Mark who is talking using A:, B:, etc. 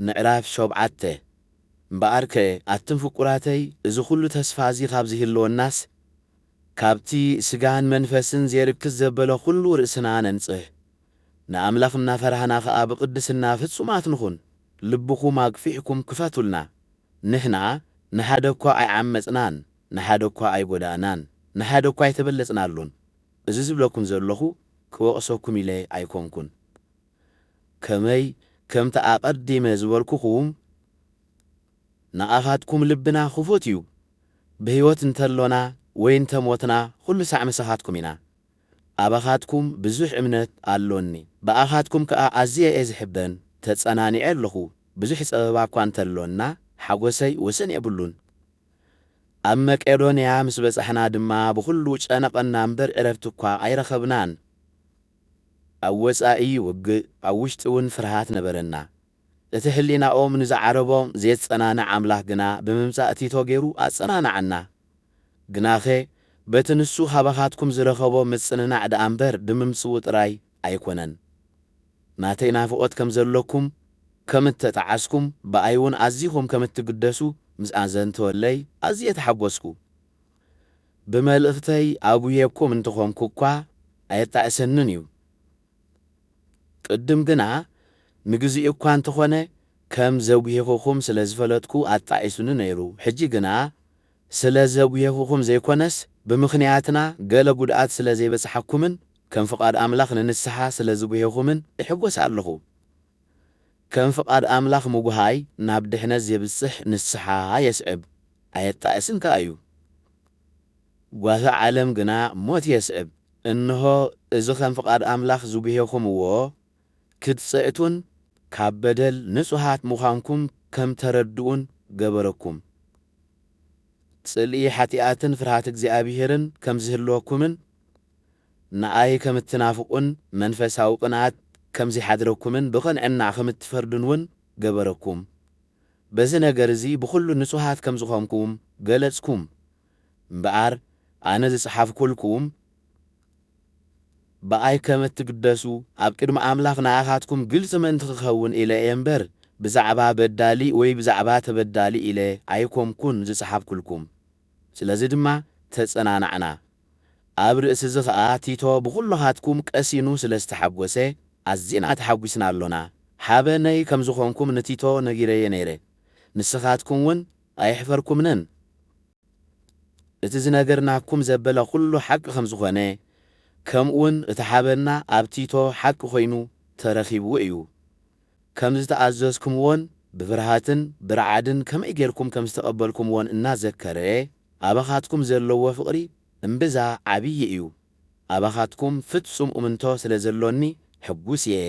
A: ምዕራፍ 7 እምበኣርከ ኣትም ፍቁራተይ እዚ ኩሉ ተስፋ እዚ ካብ ዝህልወናስ ካብቲ ስጋን መንፈስን ዘይርክስ ዘበለ ኩሉ ርእስና ነንጽህ ንኣምላኽና ፈርሃና ኸኣ ብቅድስና ፍጹማት ንኹን ልብኹም ኣግፊሕኩም ክፈቱልና ንሕና ንሓደ እኳ ኣይዓመፅናን ንሓደ እኳ ኣይጎዳእናን ንሓደ እኳ ኣይተበለጽናሉን እዚ ዝብለኩም ዘለኹ ክወቕሰኩም ኢለ ኣይኮንኩን ከመይ ከምቲ ኣቐዲመ ዝበልኩኹም ንኣኻትኩም ልብና ክፉት እዩ ብህይወት እንተሎና ወይ እንተሞትና ኩሉ ሳዕ መሳኻትኩም ኢና ኣባኻትኩም ብዙሕ እምነት ኣሎኒ ብኣኻትኩም ከኣ ኣዝየ እየ ዝሕበን ተጸናኒዐ ኣለኹ ብዙሕ ፀበባ እኳ እንተሎና ሓጐሰይ ወሰን የብሉን ኣብ መቄዶንያ ምስ በጻሕና ድማ ብኩሉ ጨነቐና እምበር ዕረፍቲ እኳ ኣይረኸብናን ኣብ ወጻኢ ውግእ ኣብ ውሽጢ እውን ፍርሃት ነበረና እቲ ሕሊናኦም ንዝዓረቦም ዘየጸናንዕ ኣምላኽ ግና ብምምጻእ ቲቶ ገይሩ ኣጸናንዓና ግናኸ በቲ ንሱ ሃባኻትኩም ዝረኸቦ ምጽንናዕ ደኣ እምበር ድምምጽኡ ጥራይ ኣይኮነን ናተይ ናፍቖት ከም ዘለኩም ከም እተጣዓስኩም ብኣይ እውን ኣዚኹም ከም እትግደሱ ምስ ኣዘንተወለይ ኣዝየ ተሓጐስኩ ብመልእኽተይ ኣቡየኩም እንትኾንኩ እኳ ኣየጣዕሰንን እዩ ቅድም ግና ንግዚኡ እኳ እንተኾነ ከም ዘቡየኹኹም ስለ ዝፈለጥኩ ኣጣዒሱኒ ነይሩ ሕጂ ግና ስለ ዘቡየኹኹም ዘይኮነስ ብምኽንያትና ገለ ጉድኣት ስለ ዘይበጽሐኩምን ከም ፍቓድ ኣምላኽ ንንስሓ ስለ ዝቡየኹምን እሕጐስ ኣለኹ ከም ፍቓድ ኣምላኽ ምጉሃይ ናብ ድሕነት ዘብጽሕ ንስሓ የስዕብ ኣየጣዕስን ከ እዩ ጓዛ ዓለም ግና ሞት የስዕብ እንሆ እዚ ከም ፍቓድ ኣምላኽ ዝቡየኹምዎ ክትጽዕቱን ካብ በደል ንጹሃት ምዃንኩም ከም ተረድኡን ገበረኩም ጽልኢ ሓጢኣትን ፍርሃት እግዚኣብሔርን ከም ዝህልወኩምን ንኣይ ከም እትናፍቁን መንፈሳዊ ቅንዓት ከም ዘይሓድረኩምን ብቕንዕና ከም እትፈርዱን እውን ገበረኩም በዚ ነገር እዚ ብኩሉ ንጹሃት ከም ዝኾንኩም ገለጽኩም እምበኣር ኣነ ዝጸሓፍኩልኩም ብኣይ ከም እትግደሱ ኣብ ቅድሚ ኣምላኽ ንኣኻትኩም ግልፂ ምእንቲ ክኸውን ኢለ እየ እምበር ብዛዕባ በዳሊ ወይ ብዛዕባ ተበዳሊ ኢለ ኣይኮንኩን ዝጸሓፍኩልኩም ስለዚ ድማ ተጸናናዕና ኣብ ርእሲ እዚ ኸኣ ቲቶ ብኩሉኻትኩም ቀሲኑ ስለ ዝተሓጐሰ ኣዝና ተሓጒስና ኣሎና ሓበነይ ከም ዝኾንኩም ንቲቶ ነጊረየ ነይረ ንስኻትኩም እውን ኣይሕፈርኩምንን እቲ ዝነገርናኩም ዘበለ ኩሉ ሓቂ ከም ዝኾነ ከምኡውን እቲ ሓበና ኣብ ቲቶ ሓቂ ኮይኑ ተረኺቡ እዩ ከም ዝተኣዘዝኩምዎን ብፍርሃትን ብርዓድን ከመይ ጌርኩም ከም ዝተቐበልኩምዎን እናዘከረ ኣባኻትኩም ዘለዎ ፍቕሪ እምብዛ ዓብዪ እዩ ኣባኻትኩም ፍጹም እምንቶ ስለ ዘሎኒ ሕጉስ እየ